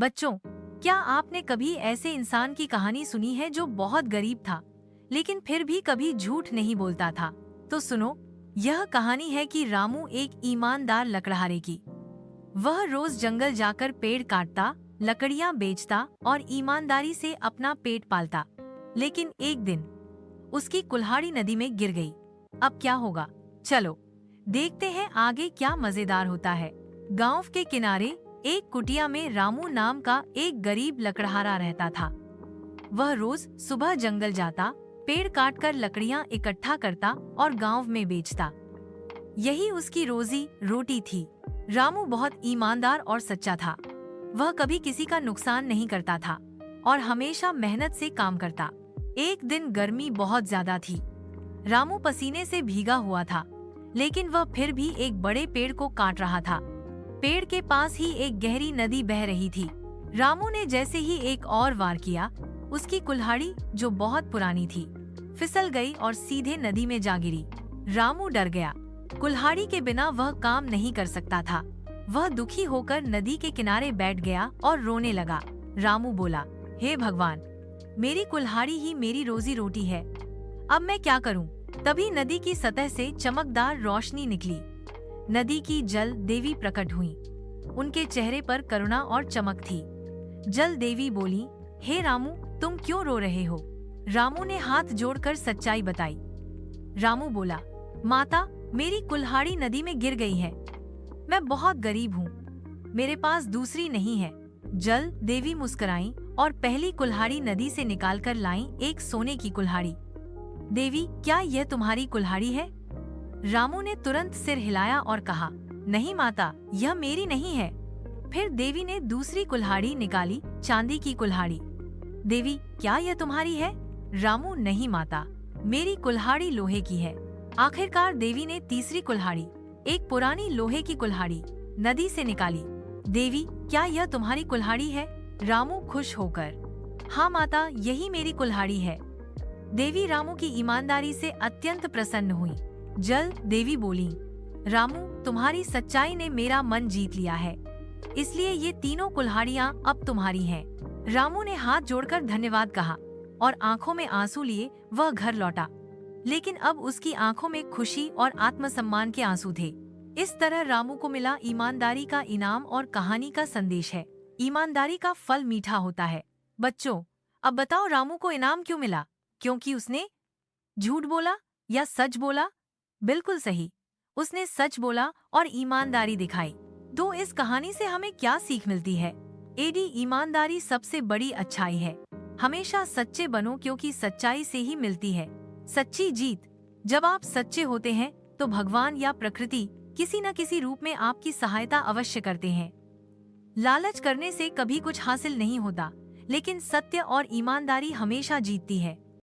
बच्चों, क्या आपने कभी ऐसे इंसान की कहानी सुनी है जो बहुत गरीब था, लेकिन फिर भी कभी झूठ नहीं बोलता था? तो सुनो, यह कहानी है कि रामू एक ईमानदार लकड़हारे की। वह रोज जंगल जाकर पेड़ काटता, लकड़ियां बेचता और ईमानदारी से अपना पेट पालता। लेकिन एक दिन उसकी कुल्हाड़ी नदी में गिर गई। अब क्या होगा? चलो देखते हैं आगे क्या मजेदार होता है। गांव के किनारे एक कुटिया में रामू नाम का एक गरीब लकड़हारा रहता था। वह रोज सुबह जंगल जाता, पेड़ काटकर लकड़ियां इकट्ठा करता और गांव में बेचता। यही उसकी रोजी रोटी थी। रामू बहुत ईमानदार और सच्चा था। वह कभी किसी का नुकसान नहीं करता था और हमेशा मेहनत से काम करता। एक दिन गर्मी बहुत ज्यादा थी। रामू पसीने से भीगा हुआ था, लेकिन वह फिर भी एक बड़े पेड़ को काट रहा था। पेड़ के पास ही एक गहरी नदी बह रही थी। रामू ने जैसे ही एक और वार किया, उसकी कुल्हाड़ी, जो बहुत पुरानी थी, फिसल गई और सीधे नदी में जा गिरी। रामू डर गया। कुल्हाड़ी के बिना वह काम नहीं कर सकता था। वह दुखी होकर नदी के किनारे बैठ गया और रोने लगा। रामू बोला, हे भगवान, मेरी कुल्हाड़ी ही मेरी रोजी रोटी है। अब मैं क्या करूं? तभी नदी की सतह से चमकदार रोशनी निकली। नदी की जल देवी प्रकट हुई। उनके चेहरे पर करुणा और चमक थी। जल देवी बोली, हे रामू, तुम क्यों रो रहे हो? रामू ने हाथ जोड़कर सच्चाई बताई। रामू बोला, माता, मेरी कुल्हाड़ी नदी में गिर गई है। मैं बहुत गरीब हूँ, मेरे पास दूसरी नहीं है। जल देवी मुस्कुराई और पहली कुल्हाड़ी नदी से निकालकर लाई, एक सोने की कुल्हाड़ी। देवी, क्या यह तुम्हारी कुल्हाड़ी है? रामू ने तुरंत सिर हिलाया और कहा, नहीं माता, यह मेरी नहीं है। फिर देवी ने दूसरी कुल्हाड़ी निकाली, चांदी की कुल्हाड़ी। देवी, क्या यह तुम्हारी है? रामू, नहीं माता, मेरी कुल्हाड़ी लोहे की है। आखिरकार देवी ने तीसरी कुल्हाड़ी, एक पुरानी लोहे की कुल्हाड़ी, नदी से निकाली। देवी, क्या यह तुम्हारी कुल्हाड़ी है? रामू खुश होकर, हाँ माता, यही मेरी कुल्हाड़ी है। देवी रामू की ईमानदारी से अत्यंत प्रसन्न हुई। जल देवी बोली, रामू, तुम्हारी सच्चाई ने मेरा मन जीत लिया है, इसलिए ये तीनों कुल्हाड़ियाँ अब तुम्हारी हैं। रामू ने हाथ जोड़कर धन्यवाद कहा और आंखों में आंसू लिए वह घर लौटा। लेकिन अब उसकी आंखों में खुशी और आत्मसम्मान के आंसू थे। इस तरह रामू को मिला ईमानदारी का इनाम और कहानी का संदेश है, ईमानदारी का फल मीठा होता है। बच्चों, अब बताओ, रामू को इनाम क्यों मिला? क्योंकि उसने झूठ बोला या सच बोला? बिल्कुल सही, उसने सच बोला और ईमानदारी दिखाई। तो इस कहानी से हमें क्या सीख मिलती है? एडी, ईमानदारी सबसे बड़ी अच्छाई है। हमेशा सच्चे बनो, क्योंकि सच्चाई से ही मिलती है सच्ची जीत। जब आप सच्चे होते हैं तो भगवान या प्रकृति किसी न किसी रूप में आपकी सहायता अवश्य करते हैं। लालच करने से कभी कुछ हासिल नहीं होता, लेकिन सत्य और ईमानदारी हमेशा जीतती है।